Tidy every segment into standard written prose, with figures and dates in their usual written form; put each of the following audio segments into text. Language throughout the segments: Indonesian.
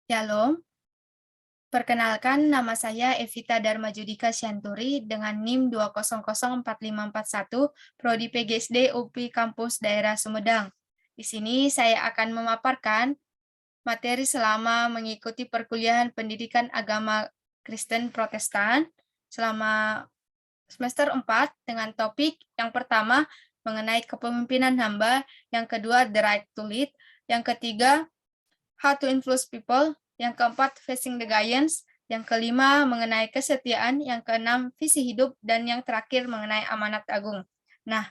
Shalom, perkenalkan nama saya Evita Dharma Judika Syanturi dengan NIM 2004541 Prodi PGSD UPI Kampus Daerah Sumedang. Di sini saya akan memaparkan materi selama mengikuti perkuliahan pendidikan agama Kristen Protestan selama semester 4 dengan topik yang pertama mengenai kepemimpinan hamba, yang kedua the right to lead, yang ketiga how to influence people, yang keempat facing the giants, yang kelima mengenai kesetiaan, yang keenam visi hidup, dan yang terakhir mengenai amanat agung. Nah,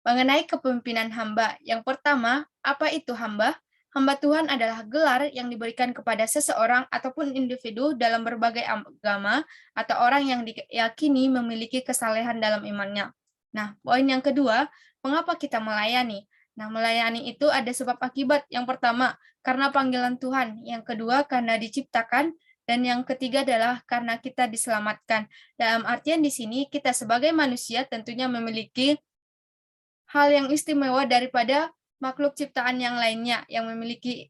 mengenai kepemimpinan hamba, yang pertama, apa itu hamba? Hamba Tuhan adalah gelar yang diberikan kepada seseorang ataupun individu dalam berbagai agama atau orang yang diyakini memiliki kesalehan dalam imannya. Nah, poin yang kedua, mengapa kita melayani? Nah, melayani itu ada sebab akibat. Yang pertama, karena panggilan Tuhan. Yang kedua, karena diciptakan. Dan yang ketiga adalah karena kita diselamatkan. Dalam artian di sini, kita sebagai manusia tentunya memiliki hal yang istimewa daripada makhluk ciptaan yang lainnya yang memiliki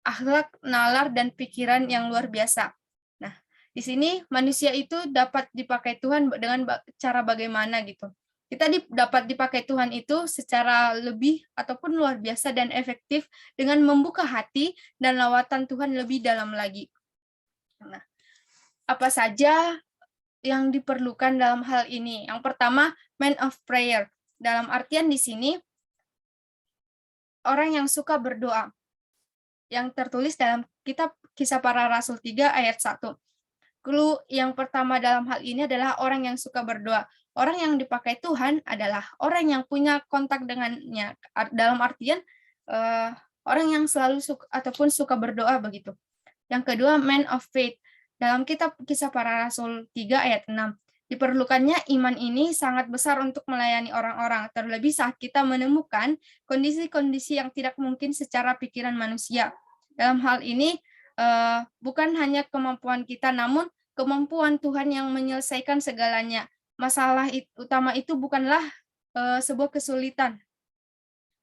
akhlak, nalar, dan pikiran yang luar biasa. Nah, di sini manusia itu dapat dipakai Tuhan dengan cara bagaimana gitu. Kita dapat dipakai Tuhan itu secara lebih ataupun luar biasa dan efektif dengan membuka hati dan lawatan Tuhan lebih dalam lagi. Nah, apa saja yang diperlukan dalam hal ini? Yang pertama, man of prayer. Dalam artian di sini, orang yang suka berdoa, yang tertulis dalam kitab Kisah Para Rasul 3 ayat 1. Clue yang pertama dalam hal ini adalah orang yang suka berdoa. Orang yang dipakai Tuhan adalah orang yang punya kontak dengannya. Dalam artian, orang yang selalu suka ataupun suka berdoa begitu. Yang kedua, man of faith. Dalam kitab Kisah Para Rasul 3 ayat 6. Diperlukannya iman ini sangat besar untuk melayani orang-orang, terlebih saat kita menemukan kondisi-kondisi yang tidak mungkin secara pikiran manusia. Dalam hal ini, bukan hanya kemampuan kita, namun kemampuan Tuhan yang menyelesaikan segalanya. Masalah utama itu bukanlah sebuah kesulitan.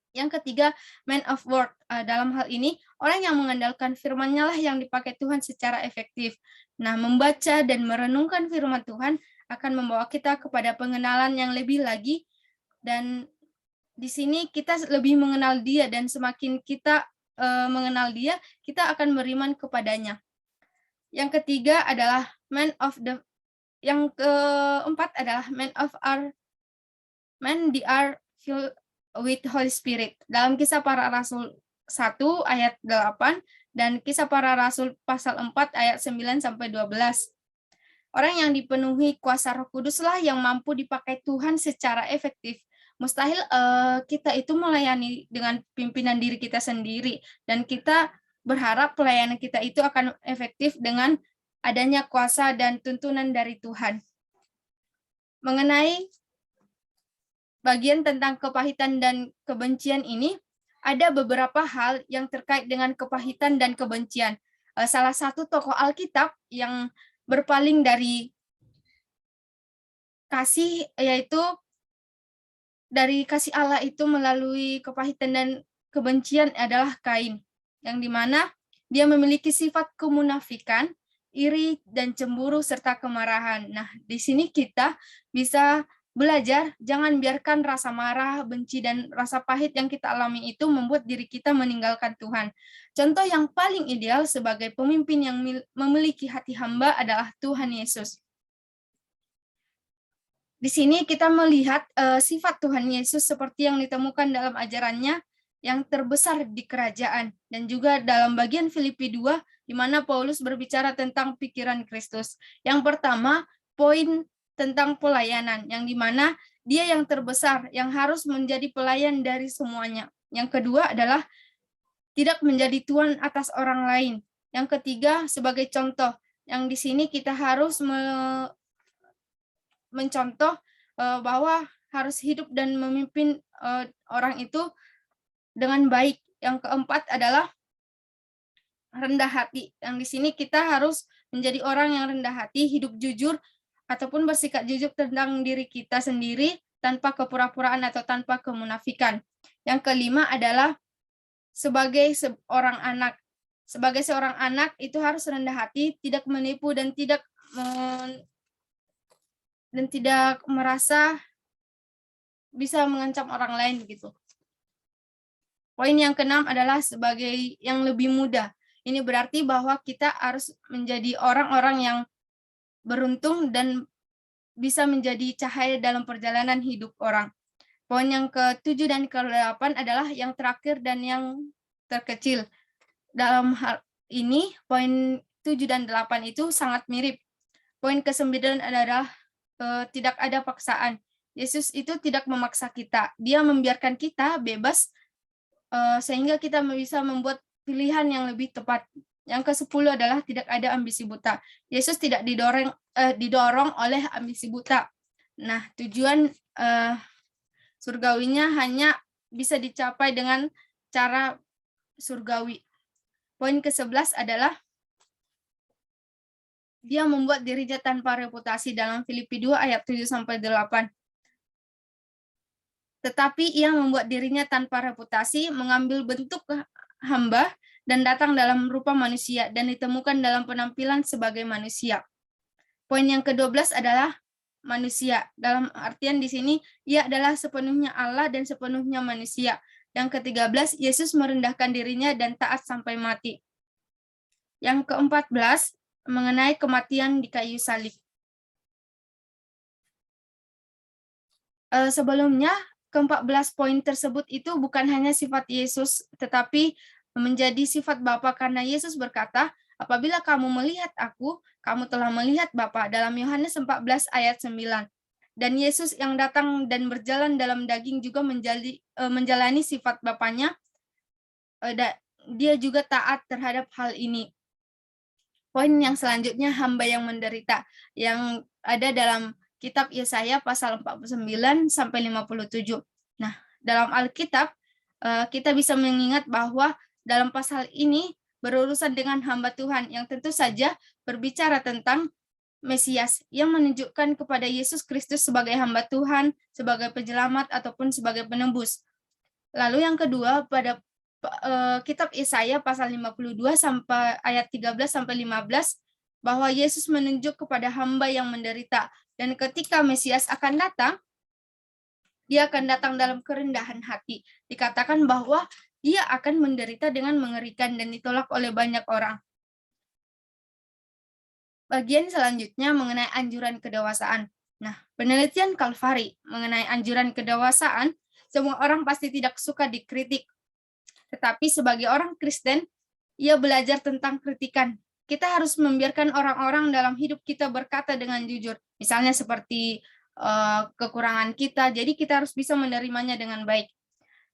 Yang ketiga, man of word. Dalam hal ini, orang yang mengandalkan firman-Nya lah yang dipakai Tuhan secara efektif. Nah, membaca dan merenungkan firman Tuhan akan membawa kita kepada pengenalan yang lebih lagi, dan di sini kita lebih mengenal Dia, dan semakin kita mengenal Dia, kita akan beriman kepadanya. Yang ketiga adalah yang keempat adalah man the are filled with Holy Spirit. Dalam Kisah Para Rasul 1 ayat 8 dan Kisah Para Rasul pasal 4 ayat 9 sampai 12. Orang yang dipenuhi kuasa Roh Kuduslah yang mampu dipakai Tuhan secara efektif. Mustahil kita itu melayani dengan pimpinan diri kita sendiri, dan kita berharap pelayanan kita itu akan efektif dengan adanya kuasa dan tuntunan dari Tuhan. Mengenai bagian tentang kepahitan dan kebencian ini, ada beberapa hal yang terkait dengan kepahitan dan kebencian. Salah satu tokoh Alkitab yang berpaling dari kasih, yaitu dari kasih Allah itu melalui kepahitan dan kebencian adalah Kain, yang dimana dia memiliki sifat kemunafikan, iri, dan cemburu, serta kemarahan. Nah, di sini kita bisa belajar, jangan biarkan rasa marah, benci, dan rasa pahit yang kita alami itu membuat diri kita meninggalkan Tuhan. Contoh yang paling ideal sebagai pemimpin yang memiliki hati hamba adalah Tuhan Yesus. Di sini kita melihat sifat Tuhan Yesus seperti yang ditemukan dalam ajarannya yang terbesar di kerajaan, dan juga dalam bagian Filipi 2, di mana Paulus berbicara tentang pikiran Kristus. Yang pertama, poin tentang pelayanan, yang dimana dia yang terbesar, yang harus menjadi pelayan dari semuanya. Yang kedua adalah tidak menjadi tuan atas orang lain. Yang ketiga, sebagai contoh, yang di sini kita harus mencontoh bahwa harus hidup dan memimpin orang itu dengan baik. Yang keempat adalah rendah hati. Yang di sini kita harus menjadi orang yang rendah hati, hidup jujur, ataupun bersikap jujur tentang diri kita sendiri tanpa kepura-puraan atau tanpa kemunafikan. Yang kelima adalah sebagai seorang anak. Sebagai seorang anak itu harus rendah hati, tidak menipu dan tidak merasa bisa mengancam orang lain gitu. Poin yang keenam adalah sebagai yang lebih muda. Ini berarti bahwa kita harus menjadi orang-orang yang beruntung dan bisa menjadi cahaya dalam perjalanan hidup orang. Poin yang ke-7 dan ke-8 adalah yang terakhir dan yang terkecil. Dalam hal ini, poin 7 dan 8 itu sangat mirip. Poin ke-9 adalah tidak ada paksaan. Yesus itu tidak memaksa kita. Dia membiarkan kita bebas sehingga kita bisa membuat pilihan yang lebih tepat. Yang ke-10 adalah tidak ada ambisi buta. Yesus tidak didorong oleh ambisi buta. Nah, tujuan surgawinya hanya bisa dicapai dengan cara surgawi. Poin ke-11 adalah dia membuat dirinya tanpa reputasi dalam Filipi 2 ayat 7-8. Tetapi ia membuat dirinya tanpa reputasi, mengambil bentuk hamba, dan datang dalam rupa manusia, dan ditemukan dalam penampilan sebagai manusia. Poin yang ke-12 adalah manusia. Dalam artian di sini, ia adalah sepenuhnya Allah dan sepenuhnya manusia. Yang ke-13, Yesus merendahkan dirinya dan taat sampai mati. Yang ke-14, mengenai kematian di kayu salib. Sebelumnya, ke-14 poin tersebut itu bukan hanya sifat Yesus, tetapi menjadi sifat Bapa karena Yesus berkata, apabila kamu melihat aku, kamu telah melihat Bapa, dalam Yohanes 14 ayat 9. Dan Yesus yang datang dan berjalan dalam daging juga menjalani sifat Bapanya, dia juga taat terhadap hal ini. Poin yang selanjutnya, hamba yang menderita, yang ada dalam Kitab Yesaya pasal 49-57. Nah, dalam Alkitab, kita bisa mengingat bahwa dalam pasal ini berurusan dengan hamba Tuhan yang tentu saja berbicara tentang Mesias yang menunjukkan kepada Yesus Kristus sebagai hamba Tuhan, sebagai penyelamat ataupun sebagai penebus. Lalu yang kedua, pada Kitab Yesaya pasal 52 sampai ayat 13-15, bahwa Yesus menunjuk kepada hamba yang menderita, dan ketika Mesias akan datang, dia akan datang dalam kerendahan hati. Dikatakan bahwa dia akan menderita dengan mengerikan dan ditolak oleh banyak orang. Bagian selanjutnya mengenai anjuran kedewasaan. Nah, penelitian Calvary mengenai anjuran kedewasaan, semua orang pasti tidak suka dikritik. Tetapi sebagai orang Kristen, ia belajar tentang kritikan. Kita harus membiarkan orang-orang dalam hidup kita berkata dengan jujur. Misalnya seperti kekurangan kita, jadi kita harus bisa menerimanya dengan baik.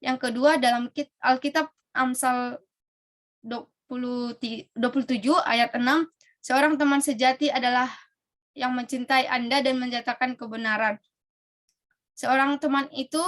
Yang kedua, dalam Alkitab Amsal 27 ayat 6, seorang teman sejati adalah yang mencintai Anda dan menyatakan kebenaran. Seorang teman itu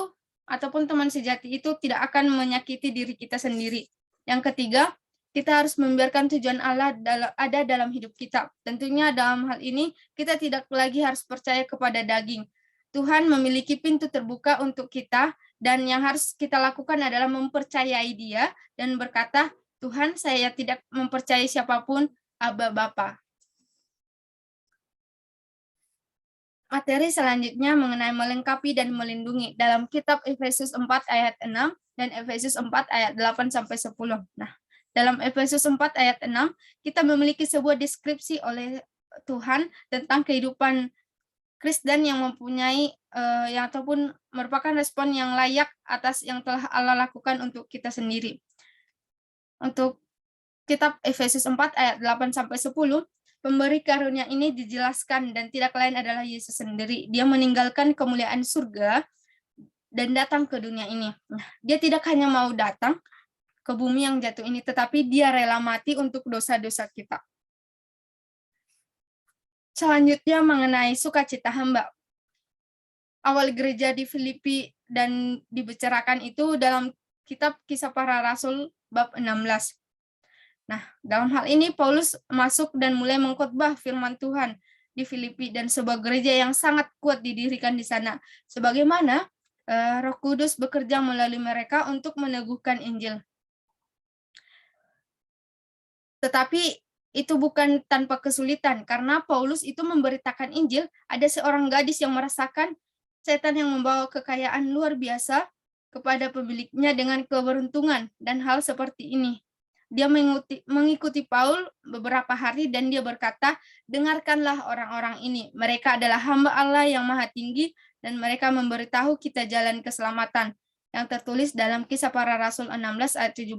ataupun teman sejati itu tidak akan menyakiti diri kita sendiri. Yang ketiga, kita harus membiarkan tujuan Allah ada dalam hidup kita. Tentunya dalam hal ini, kita tidak lagi harus percaya kepada daging. Tuhan memiliki pintu terbuka untuk kita, dan yang harus kita lakukan adalah mempercayai Dia dan berkata, Tuhan, saya tidak mempercayai siapapun, Aba Bapa. Materi selanjutnya mengenai melengkapi dan melindungi dalam kitab Efesus 4 ayat 6 dan Efesus 4 ayat 8-10. Nah, dalam Efesus 4 ayat 6, kita memiliki sebuah deskripsi oleh Tuhan tentang kehidupan Kristen yang mempunyai yang ataupun merupakan respon yang layak atas yang telah Allah lakukan untuk kita sendiri. Untuk kitab Efesus 4 ayat 8-10, pemberi karunia ini dijelaskan dan tidak lain adalah Yesus sendiri. Dia meninggalkan kemuliaan surga dan datang ke dunia ini. Nah, dia tidak hanya mau datang ke bumi yang jatuh ini, tetapi dia rela mati untuk dosa-dosa kita. Selanjutnya mengenai sukacita hamba. Awal gereja di Filipi dan dibicarakan itu dalam kitab Kisah Para Rasul bab 16. Nah, dalam hal ini Paulus masuk dan mulai mengkhotbah firman Tuhan di Filipi dan sebuah gereja yang sangat kuat didirikan di sana. Sebagaimana Roh Kudus bekerja melalui mereka untuk meneguhkan Injil. Tetapi itu bukan tanpa kesulitan, karena Paulus itu memberitakan Injil, ada seorang gadis yang merasakan setan yang membawa kekayaan luar biasa kepada pemiliknya dengan keberuntungan, dan hal seperti ini. Dia mengikuti Paul beberapa hari dan dia berkata, dengarkanlah orang-orang ini, mereka adalah hamba Allah yang maha tinggi dan mereka memberitahu kita jalan keselamatan, yang tertulis dalam Kisah Para Rasul 16 ayat 17.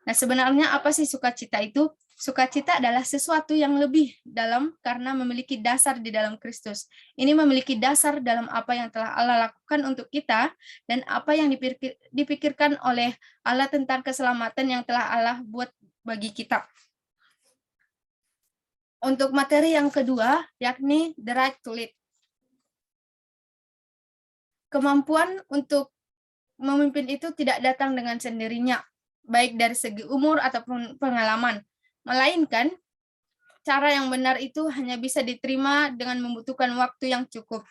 Nah, sebenarnya apa sih sukacita itu? Sukacita adalah sesuatu yang lebih dalam karena memiliki dasar di dalam Kristus. Ini memiliki dasar dalam apa yang telah Allah lakukan untuk kita dan apa yang dipikirkan oleh Allah tentang keselamatan yang telah Allah buat bagi kita. Untuk materi yang kedua, yakni the right to lead. Kemampuan untuk memimpin itu tidak datang dengan sendirinya, baik dari segi umur ataupun pengalaman. Melainkan, cara yang benar itu hanya bisa diterima dengan membutuhkan waktu yang cukup.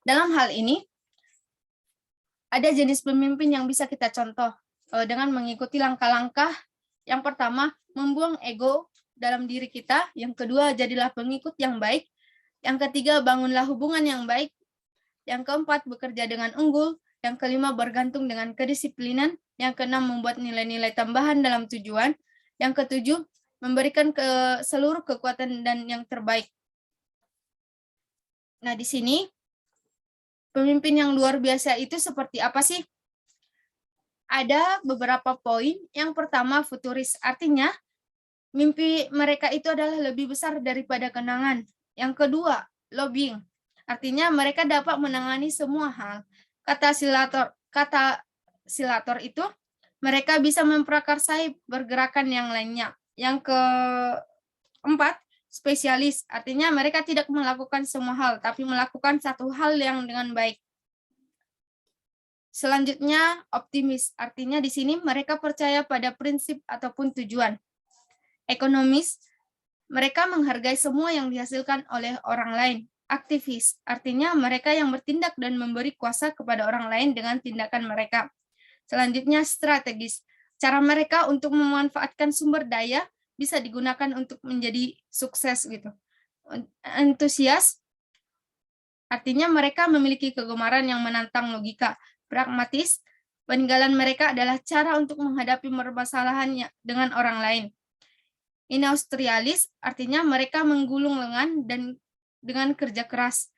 Dalam hal ini, ada jenis pemimpin yang bisa kita contoh dengan mengikuti langkah-langkah. Yang pertama, membuang ego dalam diri kita. Yang kedua, jadilah pengikut yang baik. Yang ketiga, bangunlah hubungan yang baik. Yang keempat, bekerja dengan unggul. Yang kelima, bergantung dengan kedisiplinan. Yang keenam, membuat nilai-nilai tambahan dalam tujuan. Yang ketujuh, memberikan seluruh kekuatan dan yang terbaik. Nah, di sini, pemimpin yang luar biasa itu seperti apa sih? Ada beberapa poin. Yang pertama, futuris. Artinya, mimpi mereka itu adalah lebih besar daripada kenangan. Yang kedua, lobbying. Artinya, mereka dapat menangani semua hal. Kata silator itu, mereka bisa memprakarsai pergerakan yang lainnya. Yang keempat, spesialis. Artinya mereka tidak melakukan semua hal, tapi melakukan satu hal yang dengan baik. Selanjutnya, optimis. Artinya di sini mereka percaya pada prinsip ataupun tujuan. Ekonomis, mereka menghargai semua yang dihasilkan oleh orang lain. Aktivis, artinya mereka yang bertindak dan memberi kuasa kepada orang lain dengan tindakan mereka. Selanjutnya, strategis. Cara mereka untuk memanfaatkan sumber daya bisa digunakan untuk menjadi sukses gitu. Antusias, artinya mereka memiliki kegemaran yang menantang logika. Pragmatis, peninggalan mereka adalah cara untuk menghadapi permasalahan dengan orang lain. Industrialis, artinya mereka menggulung lengan dan dengan kerja keras.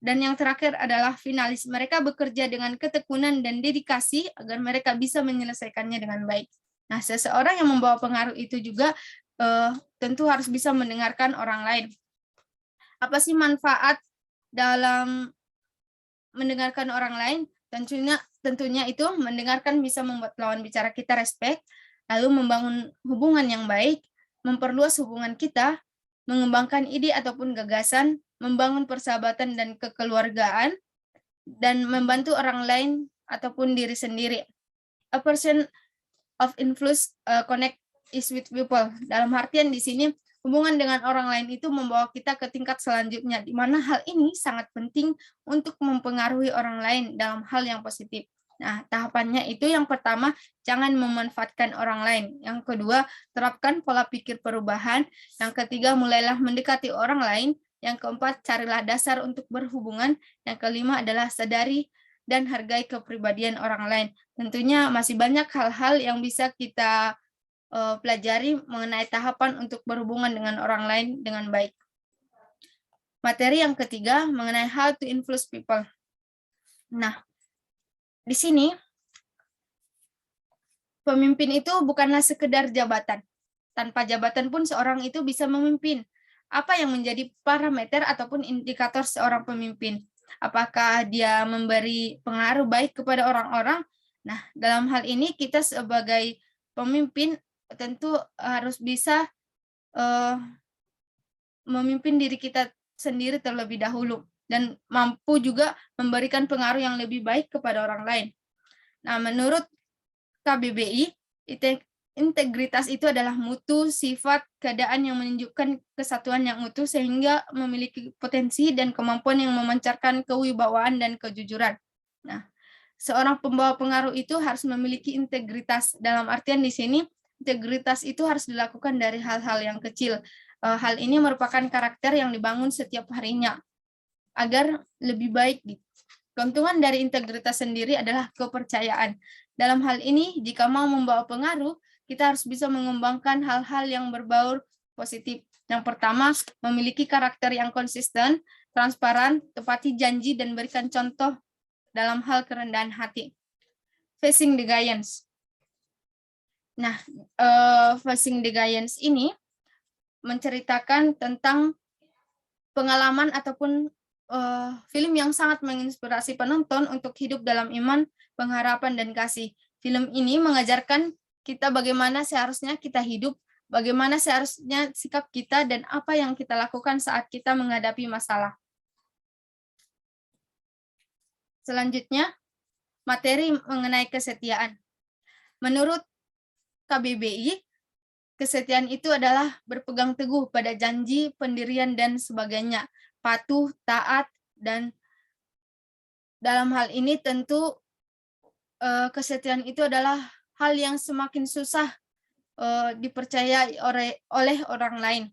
Dan yang terakhir adalah finalis. Mereka bekerja dengan ketekunan dan dedikasi agar mereka bisa menyelesaikannya dengan baik. Nah, seseorang yang membawa pengaruh itu juga tentu harus bisa mendengarkan orang lain. Apa sih manfaat dalam mendengarkan orang lain? Tentunya itu mendengarkan bisa membuat lawan bicara kita respect, lalu membangun hubungan yang baik, memperluas hubungan kita, mengembangkan ide ataupun gagasan, membangun persahabatan dan kekeluargaan, dan membantu orang lain ataupun diri sendiri. A person of influence connect is with people. Dalam artian di sini, hubungan dengan orang lain itu membawa kita ke tingkat selanjutnya, di mana hal ini sangat penting untuk mempengaruhi orang lain dalam hal yang positif. Nah, tahapannya itu yang pertama, jangan memanfaatkan orang lain. Yang kedua, terapkan pola pikir perubahan. Yang ketiga, mulailah mendekati orang lain. Yang keempat, carilah dasar untuk berhubungan. Yang kelima adalah sadari dan hargai kepribadian orang lain. Tentunya masih banyak hal-hal yang bisa kita pelajari mengenai tahapan untuk berhubungan dengan orang lain dengan baik. Materi yang ketiga mengenai how to influence people. Nah, di sini pemimpin itu bukanlah sekedar jabatan. Tanpa jabatan pun seorang itu bisa memimpin. Apa yang menjadi parameter ataupun indikator seorang pemimpin? Apakah dia memberi pengaruh baik kepada orang-orang? Nah, dalam hal ini kita sebagai pemimpin tentu harus bisa memimpin diri kita sendiri terlebih dahulu dan mampu juga memberikan pengaruh yang lebih baik kepada orang lain. Nah, menurut KBBI, integritas itu adalah mutu, sifat, keadaan yang menunjukkan kesatuan yang utuh sehingga memiliki potensi dan kemampuan yang memancarkan kewibawaan dan kejujuran. Nah, seorang pembawa pengaruh itu harus memiliki integritas. Dalam artian di sini, integritas itu harus dilakukan dari hal-hal yang kecil. Hal ini merupakan karakter yang dibangun setiap harinya agar lebih baik. Keuntungan dari integritas sendiri adalah kepercayaan. Dalam hal ini, jika mau membawa pengaruh, kita harus bisa mengembangkan hal-hal yang berbaur positif. Yang pertama, memiliki karakter yang konsisten, transparan, tepati janji, dan berikan contoh dalam hal kerendahan hati. Facing the giants. Nah, Facing the giants ini menceritakan tentang pengalaman ataupun film yang sangat menginspirasi penonton untuk hidup dalam iman, pengharapan, dan kasih. Film ini mengajarkan kita bagaimana seharusnya kita hidup, bagaimana seharusnya sikap kita, dan apa yang kita lakukan saat kita menghadapi masalah. Selanjutnya, materi mengenai kesetiaan. Menurut KBBI, kesetiaan itu adalah berpegang teguh pada janji, pendirian, dan sebagainya, patuh, taat, dan dalam hal ini tentu kesetiaan itu adalah hal yang semakin susah dipercaya oleh orang lain.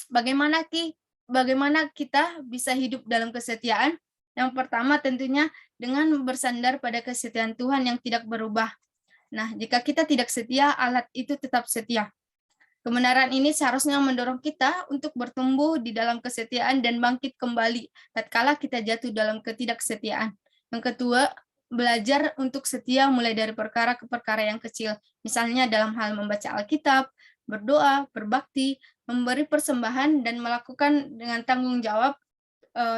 Bagaimana kita bisa hidup dalam kesetiaan? Yang pertama tentunya dengan bersandar pada kesetiaan Tuhan yang tidak berubah. Nah, jika kita tidak setia, alat itu tetap setia. Kebenaran ini seharusnya mendorong kita untuk bertumbuh di dalam kesetiaan dan bangkit kembali tatkala kita jatuh dalam ketidaksetiaan. Yang kedua, belajar untuk setia mulai dari perkara ke perkara yang kecil. Misalnya dalam hal membaca Alkitab, berdoa, berbakti, memberi persembahan, dan melakukan dengan tanggung jawab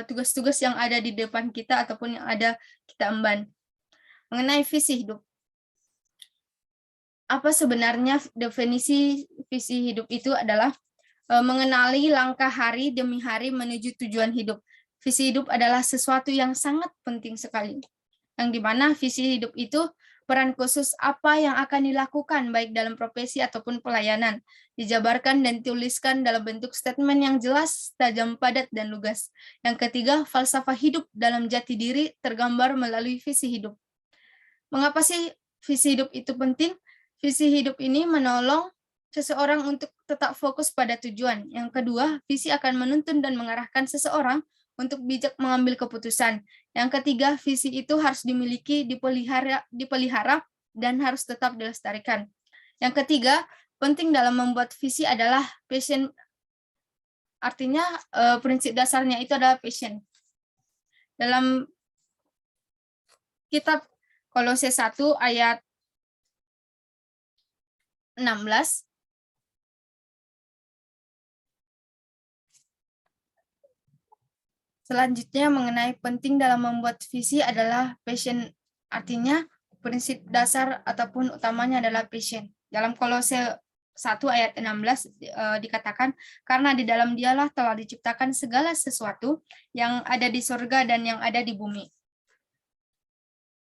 tugas-tugas yang ada di depan kita ataupun yang ada kita emban. Mengenai visi hidup. Apa sebenarnya definisi visi hidup itu adalah mengenali langkah hari demi hari menuju tujuan hidup. Visi hidup adalah sesuatu yang sangat penting sekali. Yang dimana visi hidup itu peran khusus apa yang akan dilakukan baik dalam profesi ataupun pelayanan. Dijabarkan dan dituliskan dalam bentuk statement yang jelas, tajam, padat, dan lugas. Yang ketiga, falsafah hidup dalam jati diri tergambar melalui visi hidup. Mengapa sih visi hidup itu penting? Visi hidup ini menolong seseorang untuk tetap fokus pada tujuan. Yang kedua, visi akan menuntun dan mengarahkan seseorang untuk bijak mengambil keputusan. Yang ketiga, visi itu harus dimiliki, dipelihara, dan harus tetap dilestarikan. Yang ketiga, penting dalam membuat visi adalah passion. Artinya, prinsip dasarnya itu adalah passion. Dalam kitab Kolose 1 ayat 16, selanjutnya mengenai penting dalam membuat visi adalah passion, artinya prinsip dasar ataupun utamanya adalah passion. Dalam Kolose 1 ayat 16 dikatakan, karena di dalam dialah telah diciptakan segala sesuatu yang ada di surga dan yang ada di bumi,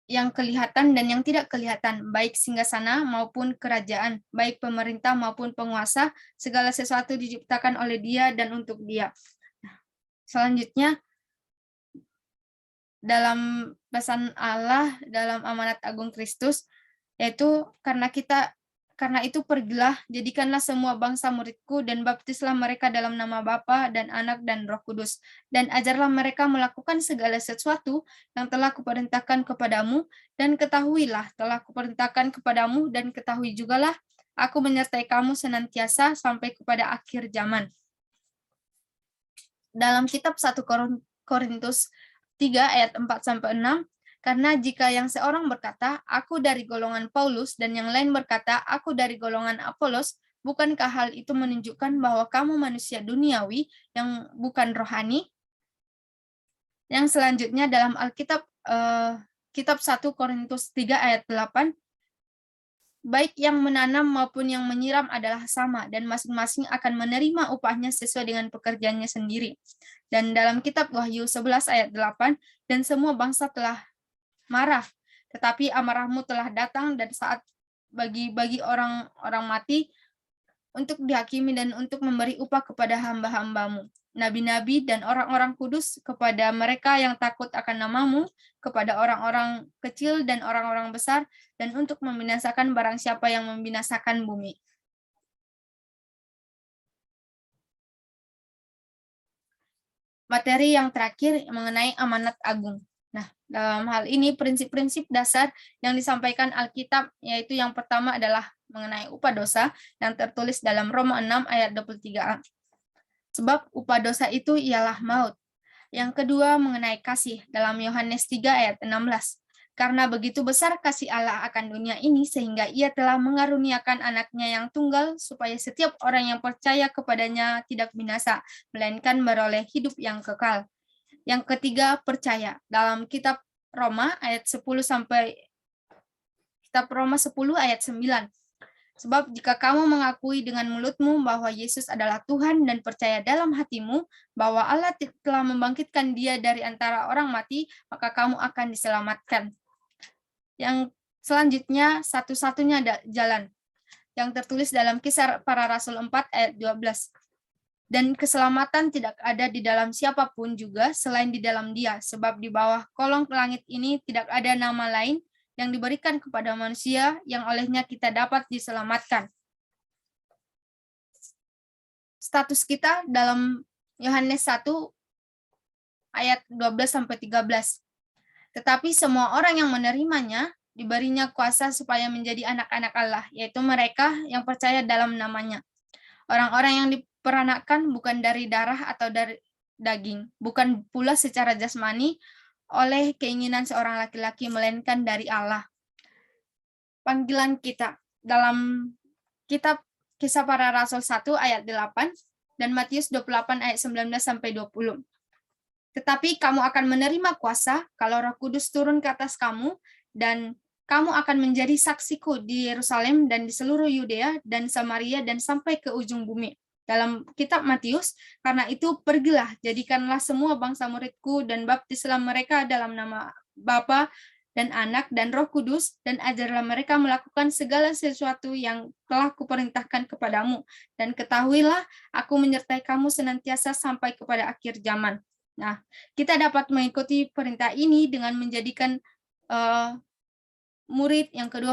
yang kelihatan dan yang tidak kelihatan, baik singgasana maupun kerajaan, baik pemerintah maupun penguasa, segala sesuatu diciptakan oleh Dia dan untuk Dia. Selanjutnya, dalam pesan Allah dalam amanat agung Kristus, yaitu karena itu pergilah, jadikanlah semua bangsa muridku dan baptislah mereka dalam nama Bapa dan Anak dan Roh Kudus, dan ajarlah mereka melakukan segala sesuatu yang telah kuperintahkan kepadamu, dan ketahuilah telah kuperintahkan kepadamu, dan ketahui jugalah aku menyertai kamu senantiasa sampai kepada akhir zaman. Dalam kitab 1 Korintus 3 ayat 4-6, karena jika yang seorang berkata, aku dari golongan Paulus, dan yang lain berkata, aku dari golongan Apolos, bukankah hal itu menunjukkan bahwa kamu manusia duniawi yang bukan rohani? Yang selanjutnya dalam Alkitab, kitab 1 Korintus 3 ayat 8, baik yang menanam maupun yang menyiram adalah sama, dan masing-masing akan menerima upahnya sesuai dengan pekerjaannya sendiri. Dan dalam kitab Wahyu 11 ayat 8, dan semua bangsa telah marah, tetapi amarahmu telah datang, dan saat bagi orang mati untuk dihakimi dan untuk memberi upah kepada hamba-hambamu, nabi-nabi dan orang-orang kudus, kepada mereka yang takut akan namamu, kepada orang-orang kecil dan orang-orang besar, dan untuk membinasakan barang siapa yang membinasakan bumi. Materi yang terakhir mengenai amanat agung. Nah, dalam hal ini prinsip-prinsip dasar yang disampaikan Alkitab, yaitu yang pertama adalah mengenai upah dosa yang tertulis dalam Roma 6 ayat 23a. Sebab upah dosa itu ialah maut. Yang kedua mengenai kasih dalam Yohanes 3 ayat 16. Karena begitu besar kasih Allah akan dunia ini sehingga ia telah mengaruniakan anaknya yang tunggal supaya setiap orang yang percaya kepadanya tidak binasa, melainkan beroleh hidup yang kekal. Yang ketiga percaya dalam kitab Roma ayat 10 sampai kitab Roma 10 ayat 9. Sebab jika kamu mengakui dengan mulutmu bahwa Yesus adalah Tuhan dan percaya dalam hatimu bahwa Allah telah membangkitkan dia dari antara orang mati, maka kamu akan diselamatkan. Yang selanjutnya, satu-satunya jalan yang tertulis dalam Kisah Para Rasul 4 ayat 12. Dan keselamatan tidak ada di dalam siapapun juga selain di dalam Dia, sebab di bawah kolong langit ini tidak ada nama lain yang diberikan kepada manusia yang olehnya kita dapat diselamatkan. Status kita dalam Yohanes 1 ayat 12 sampai 13. Tetapi semua orang yang menerimanya diberinya kuasa supaya menjadi anak-anak Allah, yaitu mereka yang percaya dalam namanya. Orang-orang yang diperanakkan bukan dari darah atau dari daging, bukan pula secara jasmani oleh keinginan seorang laki-laki, melainkan dari Allah. Panggilan kita dalam kitab Kisah Para Rasul 1 ayat 8 dan Matius 28 ayat 19 sampai 20. Tetapi kamu akan menerima kuasa kalau Roh Kudus turun ke atas kamu, dan kamu akan menjadi saksiku di Yerusalem dan di seluruh Yudea dan Samaria dan sampai ke ujung bumi. Dalam kitab Matius, karena itu pergilah, jadikanlah semua bangsa muridku dan baptislah mereka dalam nama Bapa dan Anak dan Roh Kudus, dan ajarlah mereka melakukan segala sesuatu yang telah kuperintahkan kepadamu. Dan ketahuilah, aku menyertai kamu senantiasa sampai kepada akhir zaman. Nah, kita dapat mengikuti perintah ini dengan menjadikan murid, yang kedua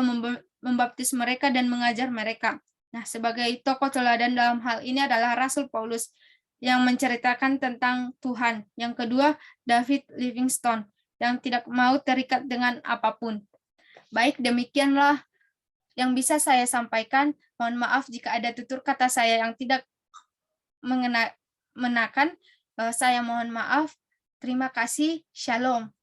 membaptis mereka dan mengajar mereka. Nah, sebagai tokoh teladan dalam hal ini adalah Rasul Paulus yang menceritakan tentang Tuhan. Yang kedua, David Livingstone yang tidak mau terikat dengan apapun. Baik, demikianlah yang bisa saya sampaikan. Mohon maaf jika ada tutur kata saya yang tidak mengenakan. Saya mohon maaf. Terima kasih. Shalom.